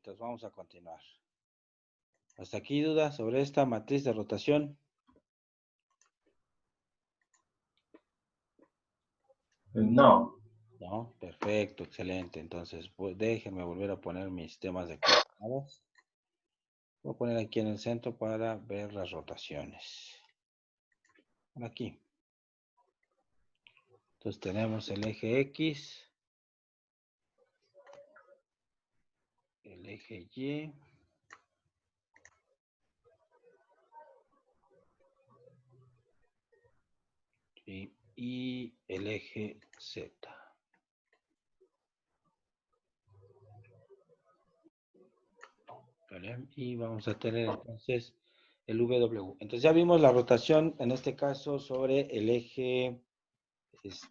entonces vamos a continuar. ¿Hasta aquí dudas sobre esta matriz de rotación? No. No, perfecto, excelente. Entonces, pues déjenme volver a poner mis temas de coordenadas. Voy a poner aquí en el centro para ver las rotaciones. Por aquí. Entonces tenemos el eje X, el eje Y, y el eje Z. ¿Vale? Y vamos a tener entonces el W. Entonces ya vimos la rotación, en este caso, sobre el eje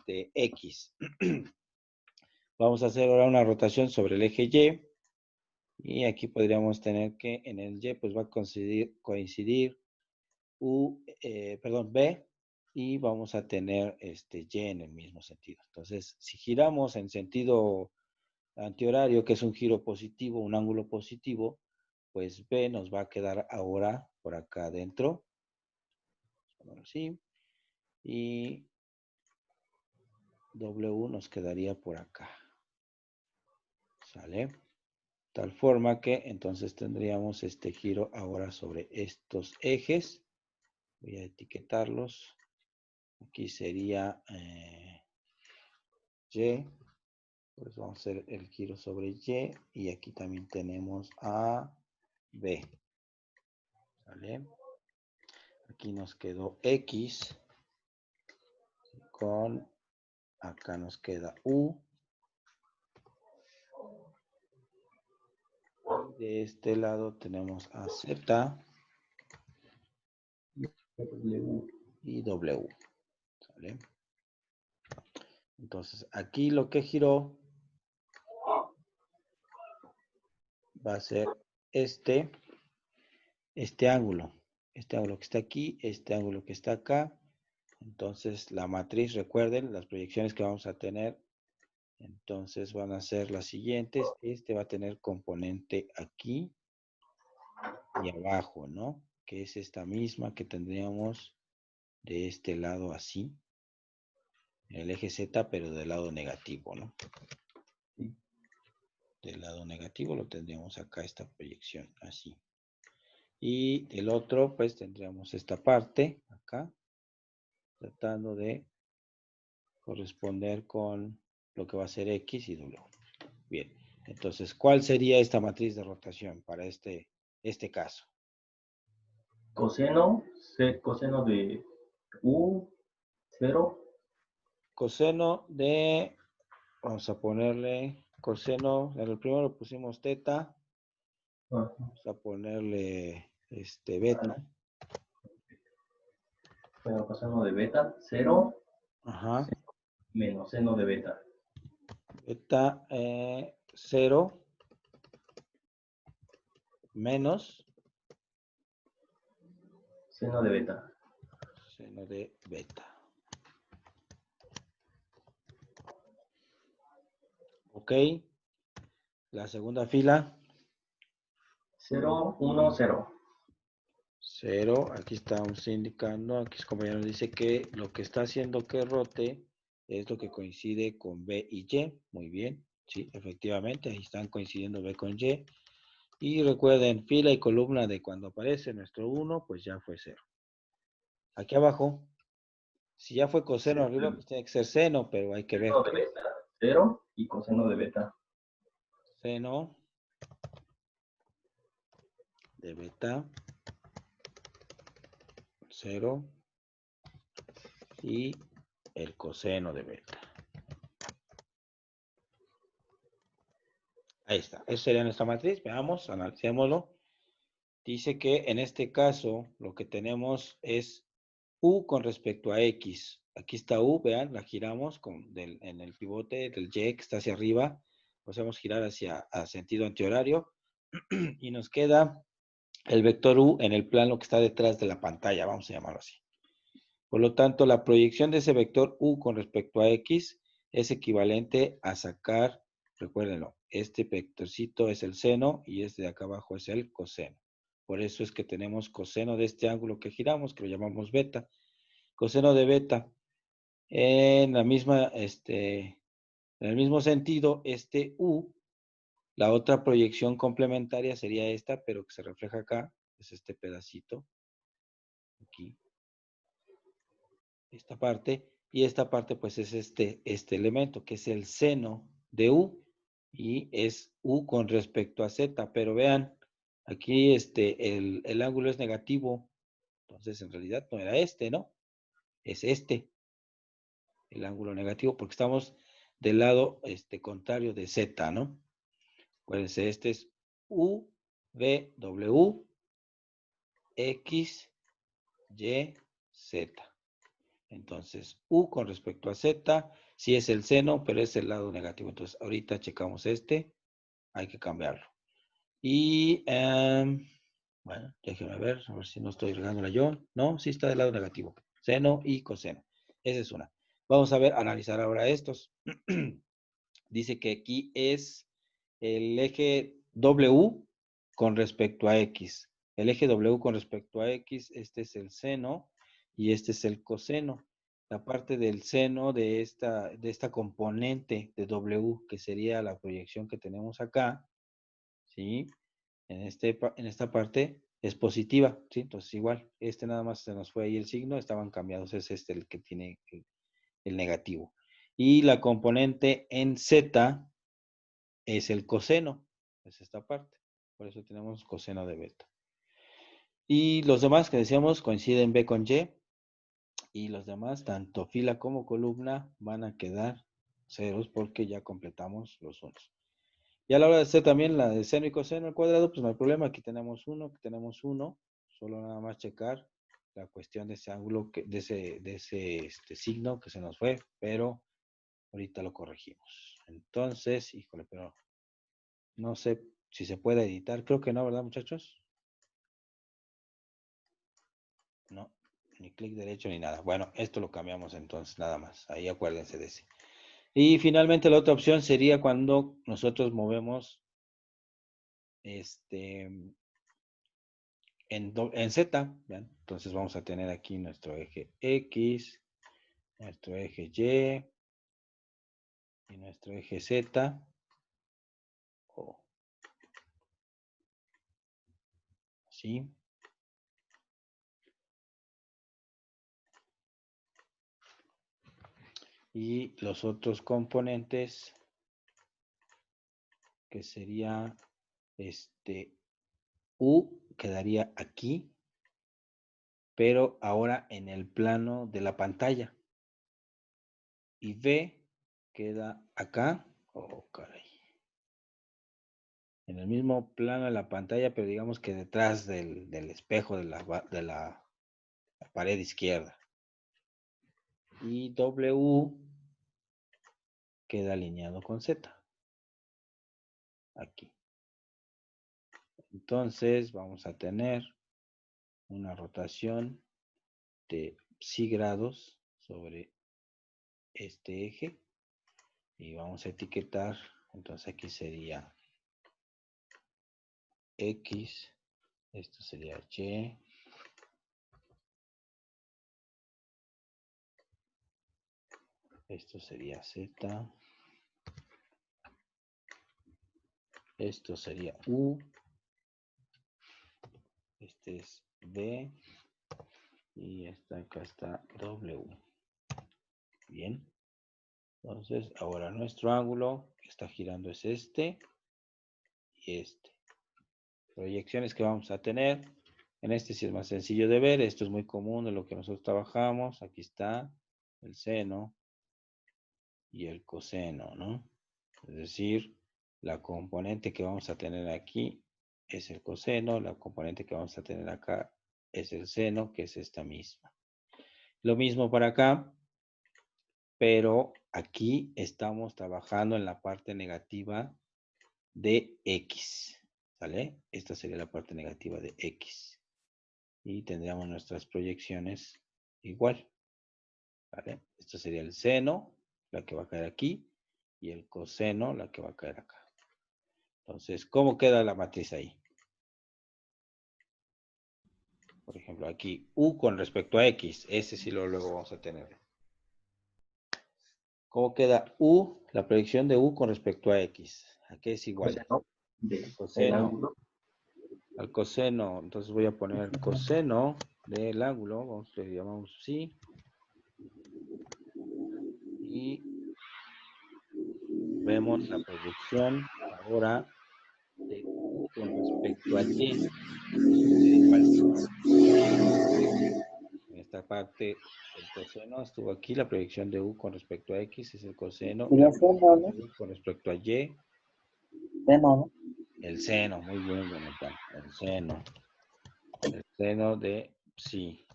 X. Vamos a hacer ahora una rotación sobre el eje Y. Y aquí podríamos tener que en el Y pues va a coincidir B, y vamos a tener Y en el mismo sentido. Entonces, si giramos en sentido antihorario, que es un giro positivo, un ángulo positivo, pues B nos va a quedar ahora por acá adentro. Así. Y W nos quedaría por acá. ¿Sale? Tal forma que entonces tendríamos este giro ahora sobre estos ejes. Voy a etiquetarlos. Aquí sería Y. Pues vamos a hacer el giro sobre Y. Y aquí también tenemos a B. ¿Sale? Aquí nos quedó X. Con acá nos queda U. De este lado tenemos a Z y W. ¿Sale? Entonces, aquí lo que giró va a ser este ángulo. Este ángulo que está aquí, este ángulo que está acá. Entonces, la matriz, recuerden, las proyecciones que vamos a tener, entonces van a ser las siguientes. Este va a tener componente aquí y abajo, ¿no? Que es esta misma que tendríamos de este lado así. El eje Z, pero del lado negativo, ¿no? Del lado negativo lo tendríamos acá, esta proyección, así. Y del otro, pues tendríamos esta parte, acá, tratando de corresponder con lo que va a ser X y W. Bien, entonces, ¿cuál sería esta matriz de rotación para este caso? Coseno de U, 0. Coseno de, vamos a ponerle coseno, en el primero pusimos teta, vamos a ponerle beta. Bueno, coseno de beta, 0. Ajá. Menos seno de beta. Beta 0 menos Seno de beta. seno de beta. Ok. La segunda fila. 0, 1, 0. 0. Aquí estamos indicando, aquí su compañero dice que lo que está haciendo que rote es lo que coincide con B y Y. Muy bien. Sí, efectivamente, ahí están coincidiendo B con Y. Y recuerden, fila y columna de cuando aparece nuestro 1, pues ya fue 0. Aquí abajo, si ya fue coseno arriba, pues tiene que ser seno, pero hay que ver. Seno de beta, 0 y coseno de beta. Seno de beta 0 y el coseno de beta. Ahí está. Esa sería nuestra matriz. Veamos, analicémoslo. Dice que en este caso lo que tenemos es U con respecto a X. Aquí está U, vean, la giramos en el pivote del Y que está hacia arriba. Lo hacemos girar hacia sentido antihorario y nos queda el vector U en el plano que está detrás de la pantalla, vamos a llamarlo así. Por lo tanto, la proyección de ese vector U con respecto a X es equivalente a sacar Recuérdenlo, este vectorcito es el seno y este de acá abajo es el coseno. Por eso es que tenemos coseno de este ángulo que giramos, que lo llamamos beta. Coseno de beta. En la misma, en el mismo sentido, este U, la otra proyección complementaria sería esta, pero que se refleja acá, es este pedacito, aquí, esta parte, y esta parte pues es este elemento, que es el seno de U, y es U con respecto a Z, pero vean, aquí el ángulo es negativo, entonces en realidad no era este, ¿no? Es este, el ángulo negativo, porque estamos del lado contrario de Z, ¿no? Acuérdense, este es U, V, W, X, Y, Z. Entonces, U con respecto a Z, sí es el seno, pero es el lado negativo. Entonces, ahorita checamos hay que cambiarlo. Y, bueno, déjenme ver, a ver si no estoy regándola yo. No, sí está del lado negativo. Seno y coseno. Esa es una. Vamos a ver, analizar ahora estos. Dice que aquí es el eje W con respecto a X. El eje W con respecto a X, este es el seno y este es el coseno. La parte del seno de esta componente de W, que sería la proyección que tenemos acá, ¿sí? En esta parte es positiva, ¿sí? Entonces igual, nada más se nos fue ahí el signo, estaban cambiados, es el que tiene el negativo. Y la componente en Z es el coseno, es esta parte. Por eso tenemos coseno de beta. Y los demás que decíamos coinciden B con Y. Y los demás, tanto fila como columna, van a quedar ceros porque ya completamos los unos. Y a la hora de hacer también la de seno y coseno al cuadrado, pues no hay problema. Aquí tenemos uno. Solo nada más checar la cuestión de ese ángulo, de ese signo que se nos fue, pero ahorita lo corregimos. Entonces, híjole, pero no sé si se puede editar. Creo que no, ¿verdad, muchachos? No, ni clic derecho ni nada. Bueno, esto lo cambiamos entonces, nada más. Ahí acuérdense de ese. Y finalmente la otra opción sería cuando nosotros movemos en Z. ¿Vean? Entonces vamos a tener aquí nuestro eje X, nuestro eje y nuestro eje Z. ¿Sí? Y los otros componentes, que sería U, quedaría aquí, pero ahora en el plano de la pantalla. Y V queda acá. Oh, caray. En el mismo plano de la pantalla, pero digamos que detrás del espejo de la pared izquierda. Y W queda alineado con Z. Aquí. Entonces vamos a tener una rotación de psi grados sobre este eje. Y vamos a etiquetar. Entonces aquí sería X. Esto sería Y. Esto sería Z. Esto sería U. Este es B. Y acá está W. Bien. Entonces, ahora nuestro ángulo que está girando es este y este. Proyecciones que vamos a tener. En este sí es más sencillo de ver. Esto es muy común de lo que nosotros trabajamos. Aquí está el seno y el coseno, ¿no? Es decir, la componente que vamos a tener aquí es el coseno, la componente que vamos a tener acá es el seno, que es esta misma. Lo mismo para acá, pero aquí estamos trabajando en la parte negativa de X, ¿sale? Esta sería la parte negativa de X. Y tendríamos nuestras proyecciones igual, ¿vale? Esto sería el seno, la que va a caer aquí, y el coseno, la que va a caer acá. Entonces, ¿cómo queda la matriz ahí? Por ejemplo, aquí, U con respecto a X. Ese sí lo luego vamos a tener. ¿Cómo queda U, la proyección de U con respecto a X? ¿A qué es igual? Coseno del Coseno. ángulo. Al coseno, entonces voy a poner coseno del ángulo, le llamamos así. Y vemos la proyección ahora de U con respecto a Y. En esta parte, el coseno estuvo aquí, la proyección de U con respecto a X es el coseno, Sería la seno, proyección ¿no? de U con respecto a Y, Seno, ¿no? el seno, muy bien, Jonathan, el seno de psi.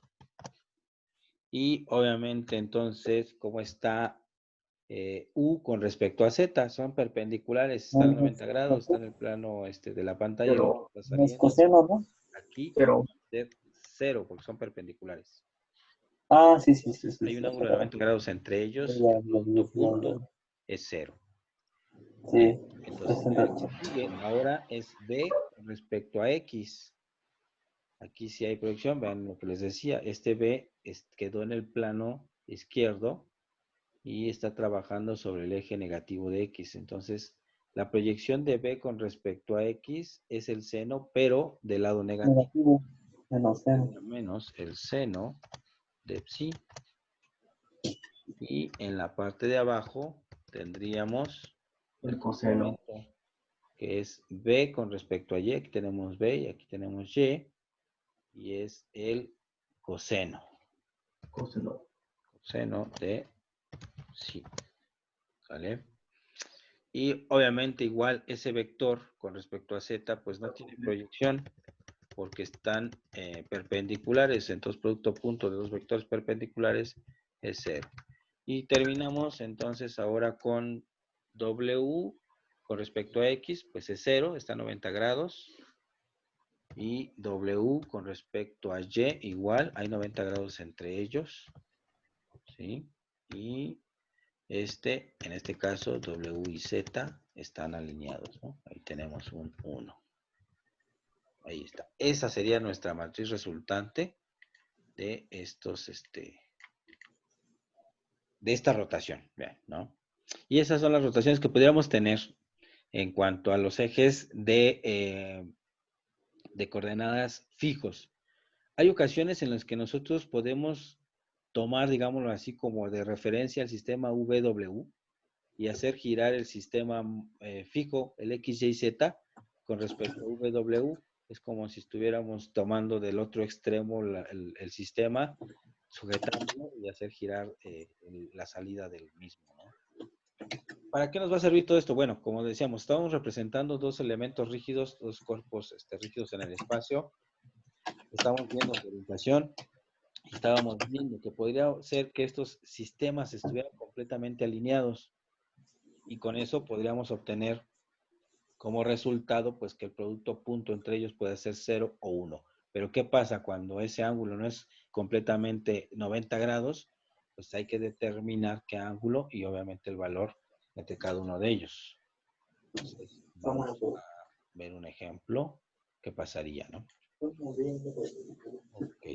Y obviamente entonces, ¿cómo está U con respecto a Z? Son perpendiculares, están a 90 grados, está en el plano de la pantalla, el otro Pero está No es saliendo. coseno, ¿no? Aquí Pero, va a ser 0 porque son perpendiculares. Ah, sí, sí, sí, Entonces sí, hay un sí. ángulo de 90 grados entre ellos, Ya, el producto punto ya. es 0. Sí, Entonces, es lo que sigue ahora es B con respecto a X. Aquí sí hay proyección, vean lo que les decía, este B quedó en el plano izquierdo y está trabajando sobre el eje negativo de X. Entonces, la proyección de B con respecto a X es el seno, pero del lado negativo. negativo, menos seno. Sería menos el seno de psi. Y en la parte de abajo tendríamos el el coseno. complemento, que es B con respecto a Y. Aquí tenemos B y aquí tenemos Y. Y es el coseno. Coseno. Coseno de psi. ¿Sale? Y obviamente igual ese vector con respecto a Z pues no tiene proyección porque están perpendiculares. Entonces producto punto de dos vectores perpendiculares es 0. Y terminamos entonces ahora con W con respecto a X, pues es 0, está a 90 grados. Y W con respecto a Y igual, hay 90 grados entre ellos. ¿Sí? Y en este caso, W y Z están alineados, ¿no? Ahí tenemos un 1. Ahí está. Esa sería nuestra matriz resultante de estos, de esta rotación, vean, ¿no? Y esas son las rotaciones que pudiéramos tener en cuanto a los ejes de coordenadas fijos. Hay ocasiones en las que nosotros podemos tomar, digámoslo así, como de referencia el sistema VW y hacer girar el sistema fijo, el X, Y, Z, con respecto a VW. Es como si estuviéramos tomando del otro extremo el sistema, sujetándolo y hacer girar la salida del mismo, ¿no? ¿Para qué nos va a servir todo esto? Bueno, como decíamos, estábamos representando dos elementos rígidos, dos cuerpos rígidos en el espacio. Estábamos viendo su orientación y estábamos viendo que podría ser que estos sistemas estuvieran completamente alineados y con eso podríamos obtener como resultado pues que el producto punto entre ellos puede ser 0 o 1. Pero ¿qué pasa cuando ese ángulo no es completamente 90 grados? Pues hay que determinar qué ángulo y obviamente el valor entre cada uno de ellos. Entonces, vamos a ver un ejemplo. ¿Qué pasaría, no? Ok.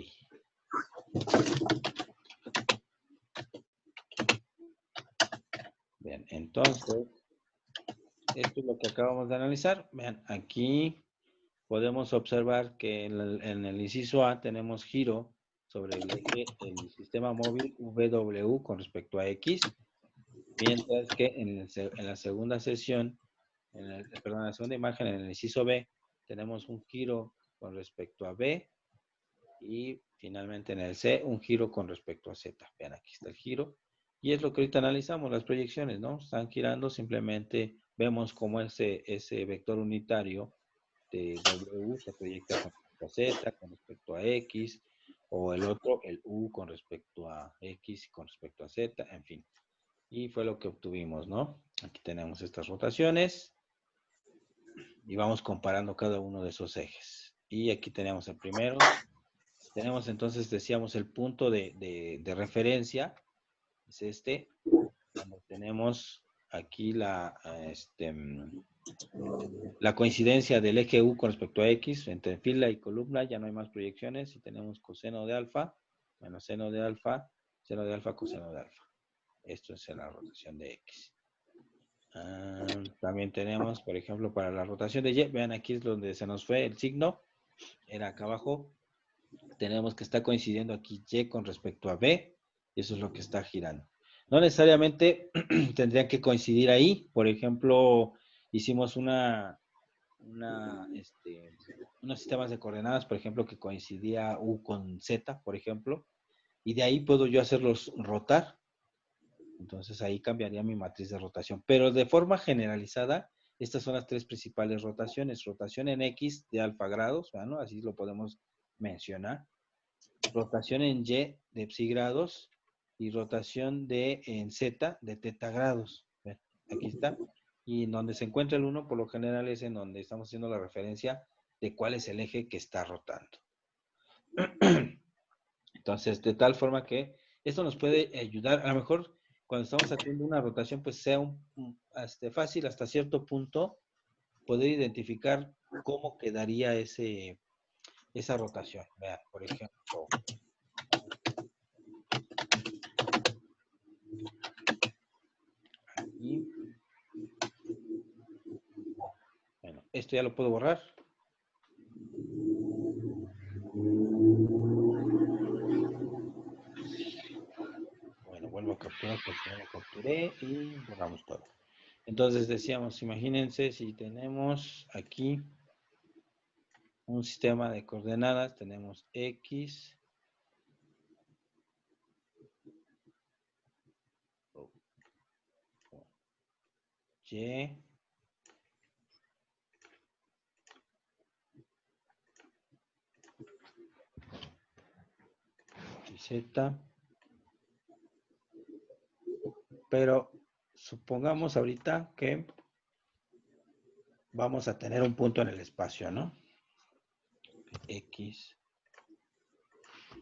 Bien, entonces, esto es lo que acabamos de analizar. Vean, aquí podemos observar que en el inciso A tenemos giro sobre el eje, el sistema móvil VW con respecto a X, mientras que en la segunda sesión, perdón, en la segunda imagen, en el inciso B, tenemos un giro con respecto a B y finalmente en el C, un giro con respecto a Z. Vean, aquí está el giro. Y es lo que ahorita analizamos, las proyecciones, ¿no? Están girando, simplemente vemos cómo ese vector unitario de W se proyecta con respecto a Z, con respecto a X, o el otro, el U con respecto a X y con respecto a Z, en fin. Y fue lo que obtuvimos, ¿no? Aquí tenemos estas rotaciones y vamos comparando cada uno de esos ejes. Y aquí tenemos el primero. Tenemos entonces, decíamos, el punto de referencia, es donde tenemos aquí la coincidencia del eje U con respecto a X entre fila y columna, ya no hay más proyecciones y tenemos coseno de alfa menos seno de alfa, coseno de alfa. Esto es la rotación de X. También tenemos, por ejemplo, para la rotación de Y, vean aquí es donde se nos fue el signo, era acá abajo, tenemos que está coincidiendo aquí Y con respecto a B, y eso es lo que está girando. No necesariamente tendrían que coincidir ahí, por ejemplo, hicimos unos sistemas de coordenadas, por ejemplo, que coincidía U con Z, por ejemplo, y de ahí puedo yo hacerlos rotar. Entonces ahí cambiaría mi matriz de rotación. Pero de forma generalizada, estas son las tres principales rotaciones. Rotación en X de alfa grados, ¿no? Así lo podemos mencionar. Rotación en Y de psi grados y rotación en Z de teta grados. ¿Ven? Aquí está. Y en donde se encuentra el 1, por lo general es en donde estamos haciendo la referencia de cuál es el eje que está rotando. Entonces, de tal forma que esto nos puede ayudar, a lo mejor cuando estamos haciendo una rotación, pues sea fácil hasta cierto punto poder identificar cómo quedaría esa rotación. Vean, por ejemplo, aquí, bueno, esto ya lo puedo borrar. Bueno, vuelvo a capturar porque ya lo capturé y borramos todo. Entonces decíamos, imagínense si tenemos aquí un sistema de coordenadas, tenemos X, Y, y Z, pero supongamos ahorita que vamos a tener un punto en el espacio, ¿no? X,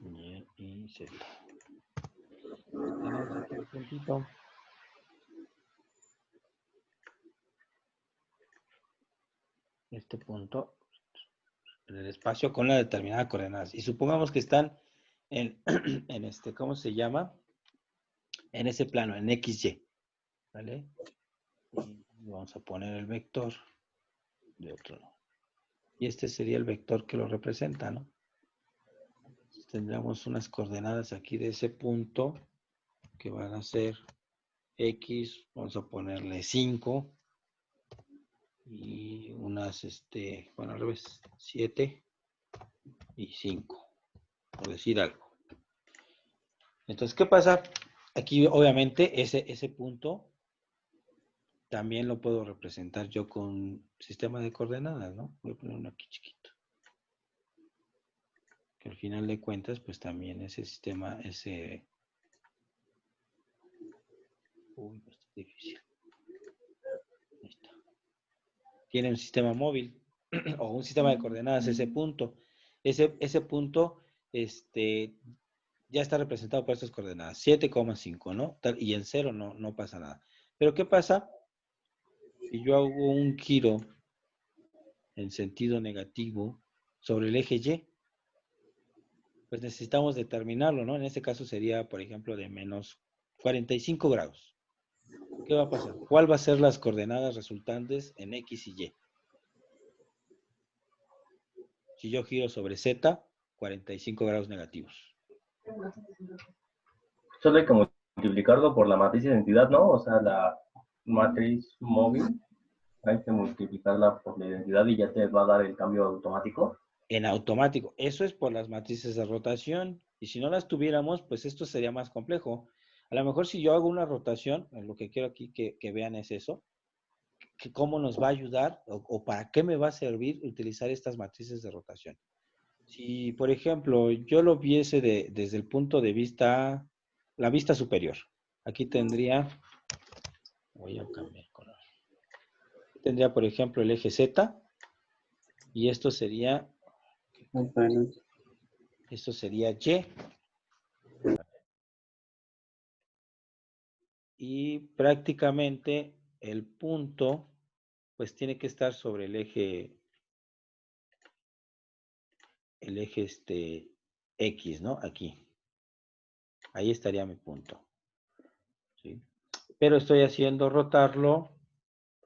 Y y Z. Tenemos aquí un puntito. Este punto en el espacio con la determinada coordenadas. Y supongamos que están en, ¿cómo se llama? En ese plano, en XY. ¿Vale? Y vamos a poner el vector de otro lado. Y este sería el vector que lo representa, ¿no? Entonces, tendríamos unas coordenadas aquí de ese punto que van a ser X, vamos a ponerle 5 y unas, bueno, al revés, 7 y 5, por decir algo. Entonces, ¿qué pasa? Aquí, obviamente, ese punto también lo puedo representar yo con sistema de coordenadas, ¿no? Voy a poner uno aquí chiquito. Que al final de cuentas, pues también ese sistema, uy, pues está difícil. Ahí está. Tiene un sistema móvil o un sistema de coordenadas, ese punto. Ese punto, ya está representado por estas coordenadas, 7,5, ¿no? Y en 0 no pasa nada. Pero ¿qué pasa si yo hago un giro en sentido negativo sobre el eje Y? Pues necesitamos determinarlo, ¿no? En este caso sería, por ejemplo, de menos 45 grados. ¿Qué va a pasar? ¿Cuál va a ser las coordenadas resultantes en X y Y? Si yo giro sobre Z, 45 grados negativos. Solo hay que multiplicarlo por la matriz de identidad, ¿no? O sea, la matriz móvil, hay que multiplicarla por la identidad y ya te va a dar el cambio automático. En automático. Eso es por las matrices de rotación. Y si no las tuviéramos, pues esto sería más complejo. A lo mejor si yo hago una rotación, lo que quiero aquí que vean es eso, que cómo nos va a ayudar o para qué me va a servir utilizar estas matrices de rotación. Si, por ejemplo, yo lo viese desde el punto de vista, la vista superior. Aquí tendría, voy a cambiar color. Tendría, por ejemplo, el eje Z y esto sería Y. Y prácticamente el punto, pues tiene que estar sobre el eje X, ¿no? Aquí. Ahí estaría mi punto. ¿Sí? Pero estoy haciendo rotarlo,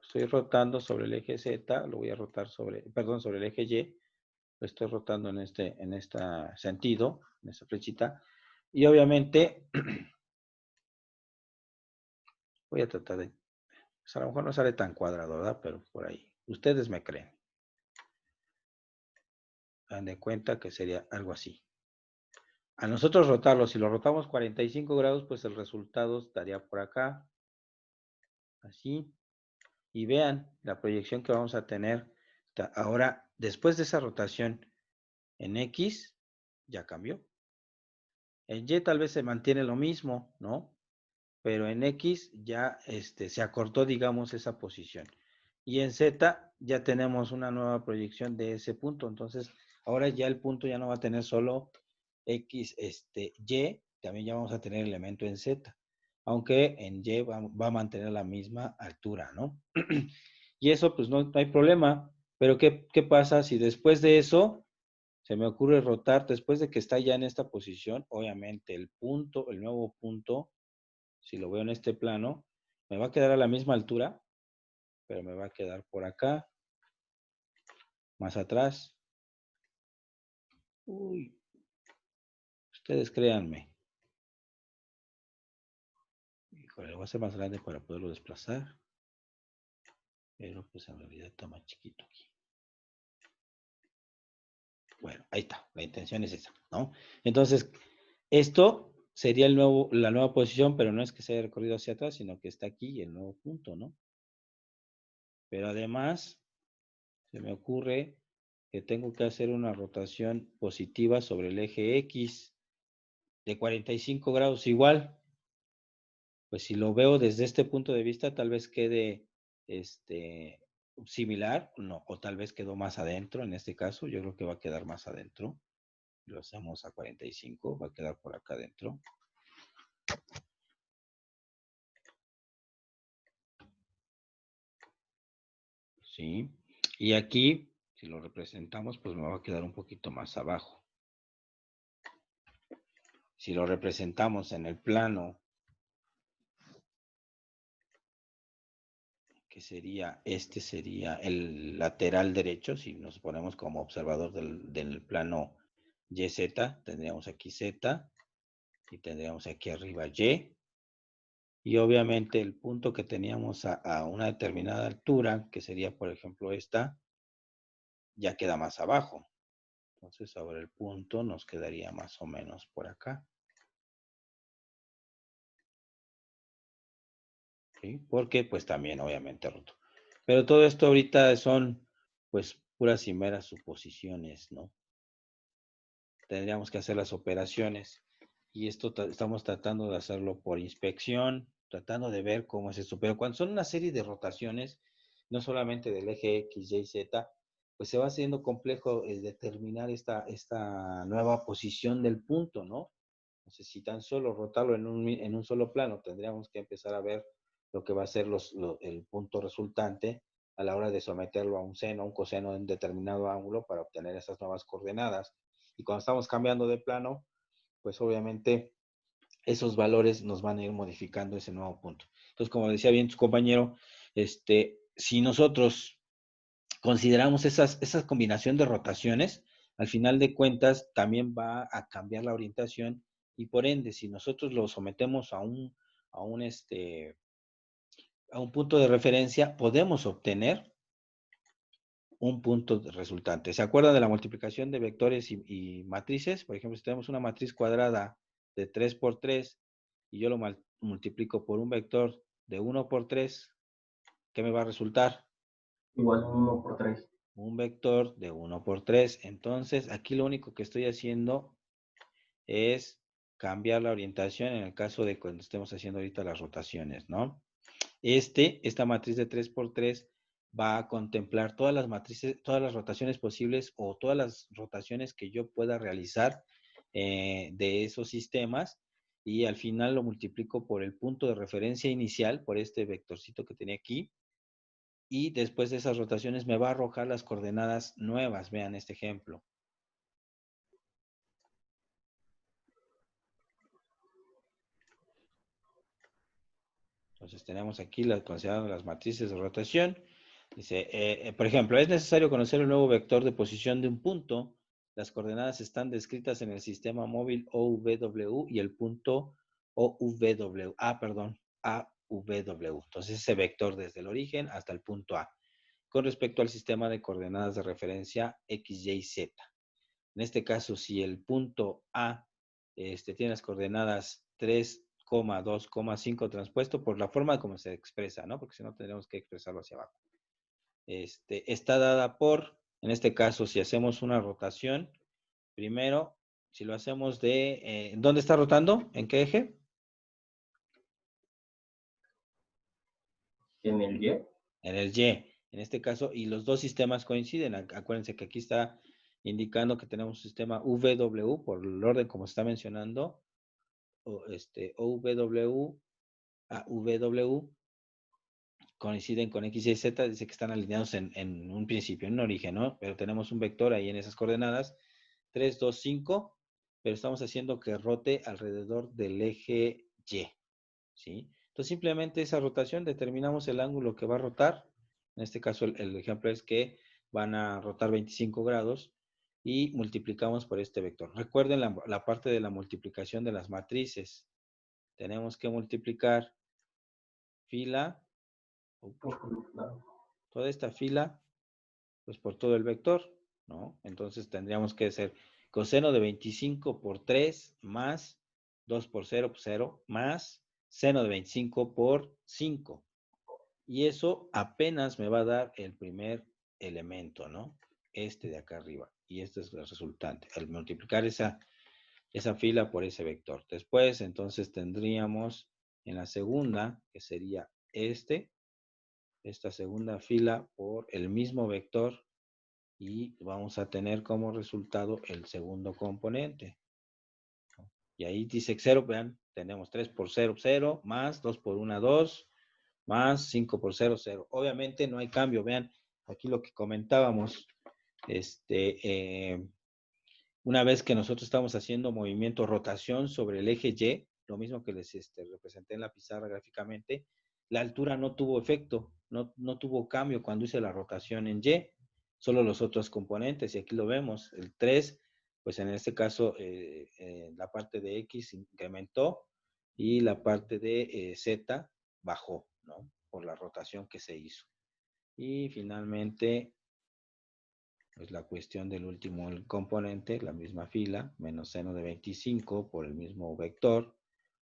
estoy rotando sobre el eje Z, lo voy a rotar sobre, perdón, sobre el eje Y, lo estoy rotando en este sentido, en esta flechita, y obviamente voy a tratar de, pues a lo mejor no sale tan cuadrado, ¿verdad? Pero por ahí, ustedes me creen. Dan de cuenta que sería algo así. A nosotros rotarlo, si lo rotamos 45 grados, pues el resultado estaría por acá, así. Y vean la proyección que vamos a tener. Ahora, después de esa rotación en X, ya cambió. En Y tal vez se mantiene lo mismo, ¿no? Pero en X ya se acortó, digamos, esa posición. Y en Z ya tenemos una nueva proyección de ese punto. Entonces, ahora ya el punto ya no va a tener solo X, Y, también ya vamos a tener elemento en Z. Aunque en Y va a mantener la misma altura, ¿no? Y eso, pues no hay problema. Pero ¿qué pasa si después de eso se me ocurre rotar, después de que está ya en esta posición, obviamente el punto, el nuevo punto, si lo veo en este plano, me va a quedar a la misma altura, pero me va a quedar por acá, más atrás. Uy, ustedes créanme. Híjole, lo voy a hacer más grande para poderlo desplazar. Pero pues en realidad está más chiquito aquí. Bueno, ahí está. La intención es esa, ¿no? Entonces, esto sería la nueva posición, pero no es que se haya recorrido hacia atrás, sino que está aquí el nuevo punto, ¿no? Pero además, se me ocurre que tengo que hacer una rotación positiva sobre el eje X de 45 grados igual. Pues si lo veo desde este punto de vista, tal vez quede similar, no, o tal vez quedó más adentro en este caso. Yo creo que va a quedar más adentro. Lo hacemos a 45, va a quedar por acá adentro. Sí. Y aquí, si lo representamos, pues me va a quedar un poquito más abajo. Si lo representamos en el plano, que sería, sería el lateral derecho, si nos ponemos como observador del plano YZ, tendríamos aquí Z y tendríamos aquí arriba Y. Y obviamente el punto que teníamos a una determinada altura, que sería por ejemplo esta, ya queda más abajo. Entonces sobre el punto nos quedaría más o menos por acá. ¿Sí? Porque pues también obviamente roto. Pero todo esto ahorita son pues puras y meras suposiciones, ¿no? Tendríamos que hacer las operaciones y esto estamos tratando de hacerlo por inspección, tratando de ver cómo es esto. Pero cuando son una serie de rotaciones, no solamente del eje X, Y, Z, pues se va haciendo complejo determinar esta nueva posición del punto, ¿no? Entonces, si tan solo rotarlo en un solo plano, tendríamos que empezar a ver lo que va a ser el punto resultante a la hora de someterlo a un seno, a un coseno en determinado ángulo para obtener esas nuevas coordenadas. Y cuando estamos cambiando de plano, pues obviamente esos valores nos van a ir modificando ese nuevo punto. Entonces, como decía bien tu compañero, si nosotros consideramos esa combinación de rotaciones, al final de cuentas también va a cambiar la orientación y por ende, si nosotros lo sometemos a un punto de referencia, podemos obtener un punto resultante. ¿Se acuerdan de la multiplicación de vectores y matrices? Por ejemplo, si tenemos una matriz cuadrada de 3 por 3 y yo lo multiplico por un vector de 1 por 3, ¿qué me va a resultar? Igual 1 por 3. Un vector de 1 por 3. Entonces, aquí lo único que estoy haciendo es cambiar la orientación en el caso de cuando estemos haciendo ahorita las rotaciones, ¿no? Esta matriz de 3 por 3 va a contemplar todas las matrices, todas las rotaciones posibles o todas las rotaciones que yo pueda realizar de esos sistemas y al final lo multiplico por el punto de referencia inicial, por este vectorcito que tenía aquí, y después de esas rotaciones me va a arrojar las coordenadas nuevas. Vean este ejemplo. Entonces tenemos aquí considerando las matrices de rotación. Dice, por ejemplo, es necesario conocer el nuevo vector de posición de un punto. Las coordenadas están descritas en el sistema móvil OVW y el punto OVW. AVW. Entonces ese vector desde el origen hasta el punto A. Con respecto al sistema de coordenadas de referencia X, Y, Z. En este caso, si el punto A tiene las coordenadas 3,2,5 transpuesto por la forma como se expresa, ¿no? Porque si no tendríamos que expresarlo hacia abajo. Está dada por, en este caso, si hacemos una rotación, primero, si lo hacemos de, ¿dónde está rotando? ¿En qué eje? En el Y. En el Y. En este caso, y los dos sistemas coinciden. Acuérdense que aquí está indicando que tenemos un sistema VW, por el orden como se está mencionando, OVW a VW coinciden con X, Y, Z, dice que están alineados en un principio, en un origen, ¿no? Pero tenemos un vector ahí en esas coordenadas, 3, 2, 5, pero estamos haciendo que rote alrededor del eje Y, ¿sí? Entonces simplemente esa rotación determinamos el ángulo que va a rotar. En este caso el ejemplo es que van a rotar 25 grados y multiplicamos por este vector. Recuerden la parte de la multiplicación de las matrices. Tenemos que multiplicar fila, toda esta fila, pues por todo el vector, ¿no? Entonces tendríamos que hacer coseno de 25 por 3 más 2 por 0, pues 0, más seno de 25 por 5. Y eso apenas me va a dar el primer elemento, ¿no? Este de acá arriba. Y este es el resultante. Al multiplicar esa fila por ese vector. Después, entonces, tendríamos en la segunda, que sería esta segunda fila por el mismo vector y vamos a tener como resultado el segundo componente. Y ahí dice 0, vean, tenemos 3 por 0, 0, más 2 por 1, 2, más 5 por 0, 0. Obviamente no hay cambio, vean, aquí lo que comentábamos, una vez que nosotros estamos haciendo movimiento rotación sobre el eje Y, lo mismo que les representé en la pizarra gráficamente, la altura no tuvo efecto, no tuvo cambio cuando hice la rotación en Y, solo los otros componentes, y aquí lo vemos, el 3, pues en este caso la parte de X incrementó y la parte de Z bajó, ¿no? Por la rotación que se hizo. Y finalmente, pues la cuestión del último componente, la misma fila, menos seno de 25 por el mismo vector,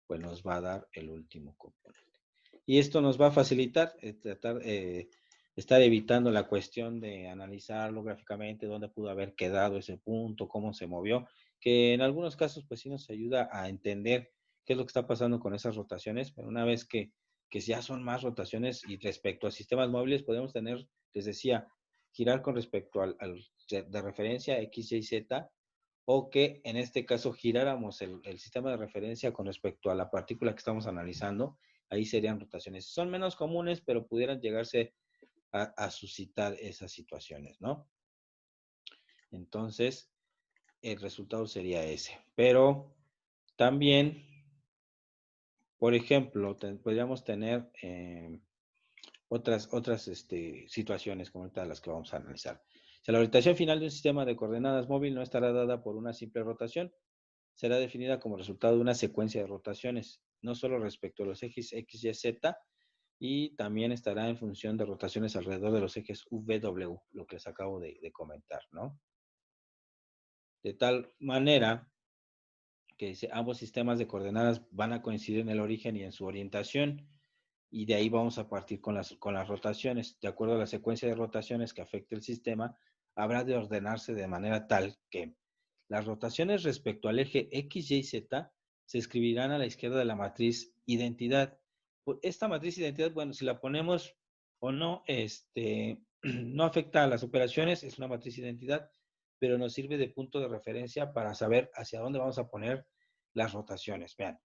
pues nos va a dar el último componente. Y esto nos va a facilitar estar evitando la cuestión de analizarlo gráficamente, dónde pudo haber quedado ese punto, cómo se movió, que en algunos casos pues sí nos ayuda a entender qué es lo que está pasando con esas rotaciones, pero una vez que ya son más rotaciones y respecto a sistemas móviles podemos tener, les decía, girar con respecto al de referencia X, Y, Z, o que en este caso giráramos el sistema de referencia con respecto a la partícula que estamos analizando, ahí serían rotaciones. Son menos comunes, pero pudieran llegarse a suscitar esas situaciones, ¿no? Entonces, el resultado sería ese. Pero también, por ejemplo, podríamos tener otras situaciones como estas las que vamos a analizar. Si la orientación final de un sistema de coordenadas móvil no estará dada por una simple rotación, será definida como resultado de una secuencia de rotaciones, no solo respecto a los ejes X, Y, Z, y también estará en función de rotaciones alrededor de los ejes VW, lo que les acabo de comentar, ¿no? De tal manera que ambos sistemas de coordenadas van a coincidir en el origen y en su orientación, y de ahí vamos a partir con las rotaciones. De acuerdo a la secuencia de rotaciones que afecte el sistema, habrá de ordenarse de manera tal que las rotaciones respecto al eje X, Y, Z se escribirán a la izquierda de la matriz identidad. Esta matriz identidad, bueno, si la ponemos o no, no afecta a las operaciones, es una matriz identidad, pero nos sirve de punto de referencia para saber hacia dónde vamos a poner las rotaciones. Vean,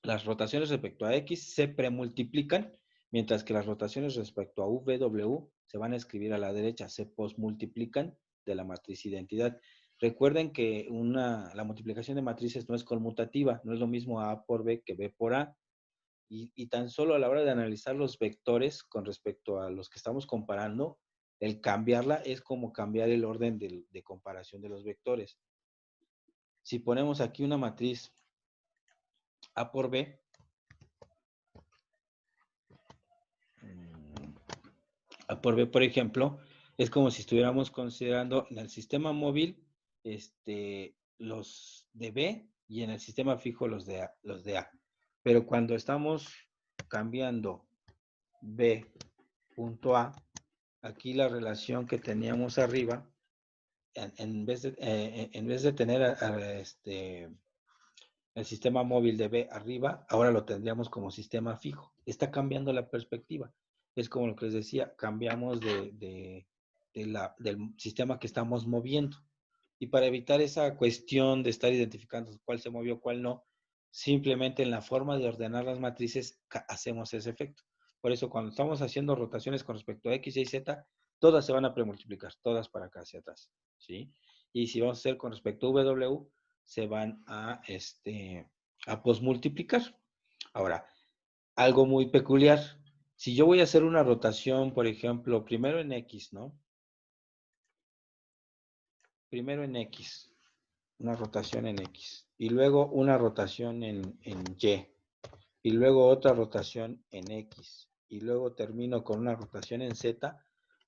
Las rotaciones respecto a X se premultiplican, mientras que las rotaciones respecto a VW se van a escribir a la derecha, se posmultiplican de la matriz identidad. Recuerden que la multiplicación de matrices no es conmutativa, no es lo mismo A por B que B por A. Y tan solo a la hora de analizar los vectores con respecto a los que estamos comparando, el cambiarla es como cambiar el orden de comparación de los vectores. Si ponemos aquí una matriz A por B, A por B, por ejemplo, es como si estuviéramos considerando en el sistema móvil los de B y en el sistema fijo los de A. Pero cuando estamos cambiando B.A, aquí la relación que teníamos arriba, en vez de tener el sistema móvil de B arriba, ahora lo tendríamos como sistema fijo. Está cambiando la perspectiva. Es como lo que les decía, cambiamos del sistema que estamos moviendo. Y para evitar esa cuestión de estar identificando cuál se movió, cuál no, simplemente en la forma de ordenar las matrices hacemos ese efecto. Por eso cuando estamos haciendo rotaciones con respecto a X, Y, Z, todas se van a premultiplicar, todas para acá hacia atrás, ¿sí? Y si vamos a hacer con respecto a W, se van a posmultiplicar. Ahora, algo muy peculiar. Si yo voy a hacer una rotación, por ejemplo, primero en X, ¿no? Primero en X, una rotación en X, y luego una rotación en Y, y luego otra rotación en X, y luego termino con una rotación en Z,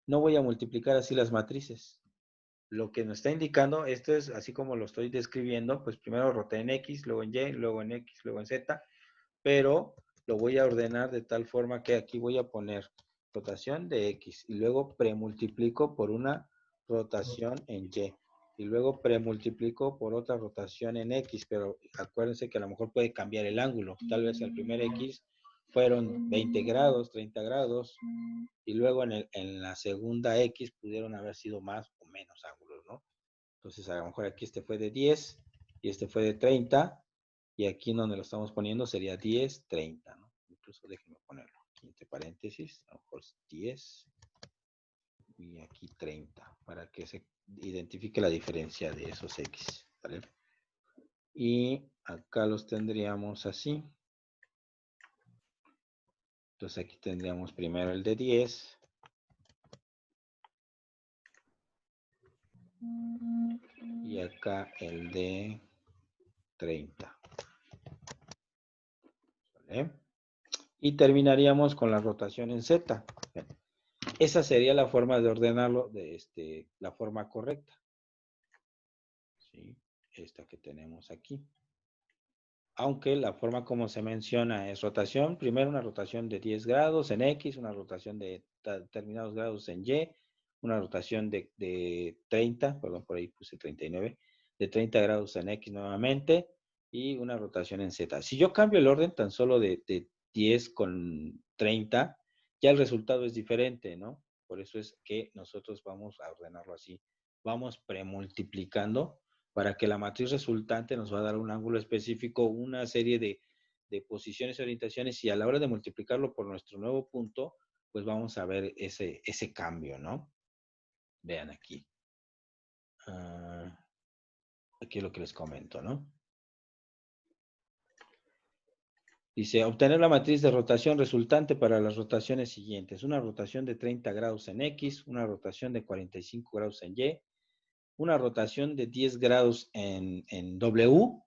no voy a multiplicar así las matrices. Lo que nos está indicando, esto es así como lo estoy describiendo, pues primero roté en X, luego en Y, luego en X, luego en Z, pero lo voy a ordenar de tal forma que aquí voy a poner rotación de X y luego premultiplico por una rotación en Y y luego premultiplico por otra rotación en X, pero acuérdense que a lo mejor puede cambiar el ángulo. Tal vez el primer X fueron 20 grados, 30 grados, y luego en la segunda X pudieron haber sido más o menos ángulos, ¿no? Entonces a lo mejor aquí este fue de 10 y este fue de 30, y aquí donde lo estamos poniendo sería 10, 30, ¿no? Incluso déjenme ponerlo aquí entre paréntesis, a lo mejor 10 y aquí 30, para que se identifique la diferencia de esos X, ¿vale? Y acá los tendríamos así. Entonces aquí tendríamos primero el de 10. Y acá el de 30. ¿Vale? Y terminaríamos con la rotación en Z. Esa sería la forma de ordenarlo de la forma correcta. ¿Sí? Esta que tenemos aquí. Aunque la forma como se menciona es rotación, primero una rotación de 10 grados en X, una rotación de determinados grados en Y, una rotación de 30, perdón, por ahí puse 39, de 30 grados en X nuevamente, y una rotación en Z. Si yo cambio el orden tan solo de 10 con 30, ya el resultado es diferente, ¿no? Por eso es que nosotros vamos a ordenarlo así. Vamos premultiplicando para que la matriz resultante nos va a dar un ángulo específico, una serie de posiciones y orientaciones, y a la hora de multiplicarlo por nuestro nuevo punto, pues vamos a ver ese cambio, ¿no? Vean aquí. Aquí es lo que les comento, ¿no? Dice, obtener la matriz de rotación resultante para las rotaciones siguientes. Una rotación de 30 grados en X, una rotación de 45 grados en Y, una rotación de 10 grados en W,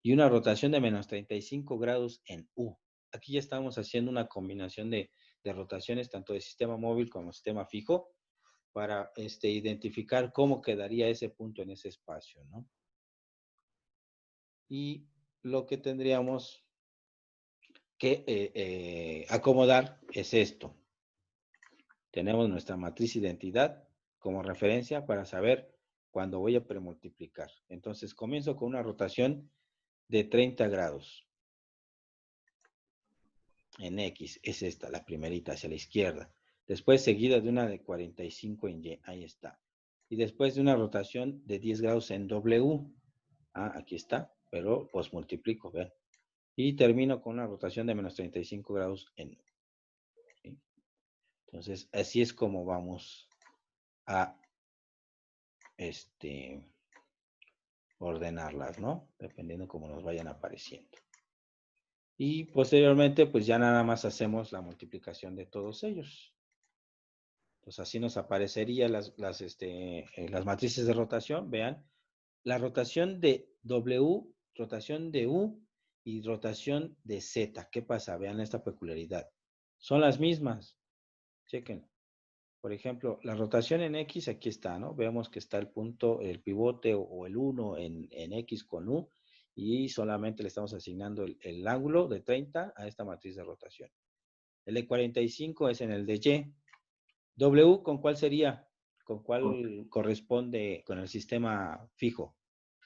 y una rotación de menos 35 grados en U. Aquí ya estamos haciendo una combinación de rotaciones, tanto de sistema móvil como sistema fijo, para identificar cómo quedaría ese punto en ese espacio, ¿no? Y lo que tendríamos que acomodar es esto. Tenemos nuestra matriz identidad como referencia para saber cuándo voy a premultiplicar. Entonces comienzo con una rotación de 30 grados. En X, es esta, la primerita hacia la izquierda. Después seguida de una de 45 en Y, ahí está. Y después de una rotación de 10 grados en W. Aquí está. pero pues multiplico, vean. Y termino con una rotación de menos 35 grados en U. ¿Sí? Entonces, así es como vamos a ordenarlas, ¿no? Dependiendo cómo nos vayan apareciendo. Y posteriormente, pues ya nada más hacemos la multiplicación de todos ellos. Entonces, así nos aparecerían las matrices de rotación. Vean, la rotación de W, rotación de U y rotación de Z. ¿Qué pasa? Vean esta peculiaridad. Son las mismas. Chequen. Por ejemplo, la rotación en X, aquí está, ¿no? Vemos que está el punto, el pivote o el 1 en X con U y solamente le estamos asignando el ángulo de 30 a esta matriz de rotación. El de 45 es en el de Y. W, ¿con cuál sería? ¿Con cuál corresponde con el sistema fijo?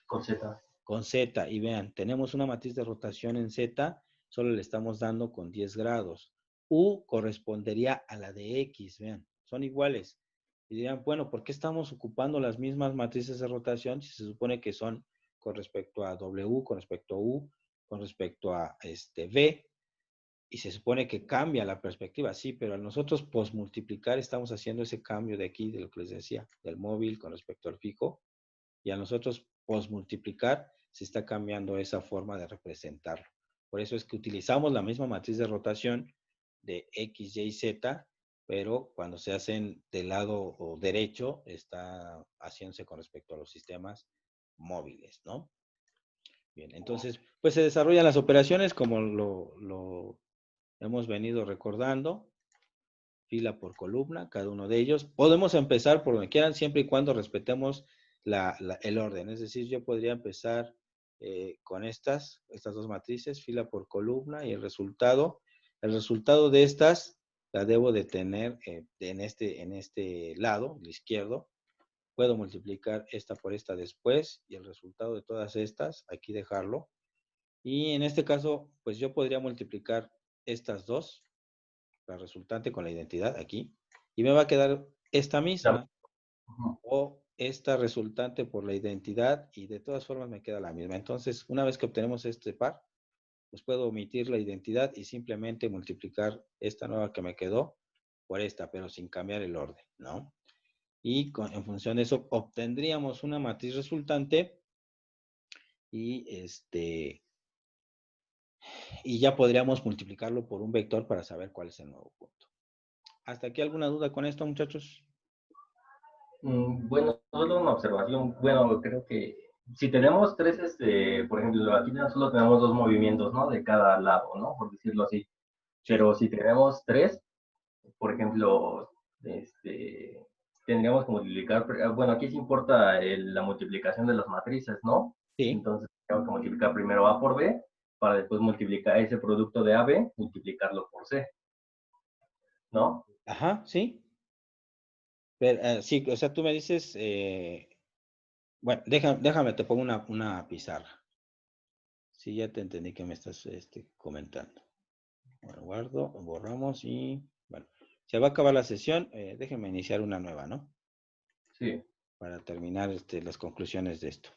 Con Z. Con Z. Y vean, tenemos una matriz de rotación en Z, solo le estamos dando con 10 grados. U correspondería a la de X, vean, son iguales. Y dirán, bueno, ¿por qué estamos ocupando las mismas matrices de rotación si se supone que son con respecto a W, con respecto a U, con respecto a V? Y se supone que cambia la perspectiva, sí, pero al nosotros posmultiplicar estamos haciendo ese cambio de aquí, de lo que les decía, del móvil con respecto al fijo, y a nosotros posmultiplicar se está cambiando esa forma de representarlo. Por eso es que utilizamos la misma matriz de rotación de X, Y, Z, pero cuando se hacen del lado derecho, está haciéndose con respecto a los sistemas móviles, ¿no? Bien, entonces, pues se desarrollan las operaciones como lo hemos venido recordando, fila por columna, cada uno de ellos. Podemos empezar por donde quieran, siempre y cuando respetemos el orden. Es decir, yo podría empezar con estas dos matrices, fila por columna, y el resultado de estas la debo de tener en este lado, el izquierdo. Puedo multiplicar esta por esta después, y el resultado de todas estas, aquí dejarlo. Y en este caso, pues yo podría multiplicar estas dos, la resultante con la identidad aquí, y me va a quedar esta misma, o esta resultante por la identidad, y de todas formas me queda la misma. Entonces, una vez que obtenemos este par, pues puedo omitir la identidad y simplemente multiplicar esta nueva que me quedó por esta, pero sin cambiar el orden, ¿no? Y en función de eso, obtendríamos una matriz resultante y y ya podríamos multiplicarlo por un vector para saber cuál es el nuevo punto. ¿Hasta aquí alguna duda con esto, muchachos? Bueno, solo una observación. Bueno, creo que si tenemos tres, por ejemplo, aquí solo tenemos dos movimientos, ¿no? De cada lado, ¿no? Por decirlo así. Sí. Pero si tenemos tres, por ejemplo, tendríamos que multiplicar, bueno, aquí sí importa la multiplicación de las matrices, ¿no? Sí. Entonces, tenemos que multiplicar primero A por B, para después multiplicar ese producto de AB, multiplicarlo por C, ¿no? Ajá, sí. Pero, sí, o sea, tú me dices, bueno, déjame, te pongo una pizarra. Sí, ya te entendí que me estás comentando. Bueno, guardo, borramos y, bueno, se va a acabar la sesión. Déjenme iniciar una nueva, ¿no? Sí. Para terminar las conclusiones de esto.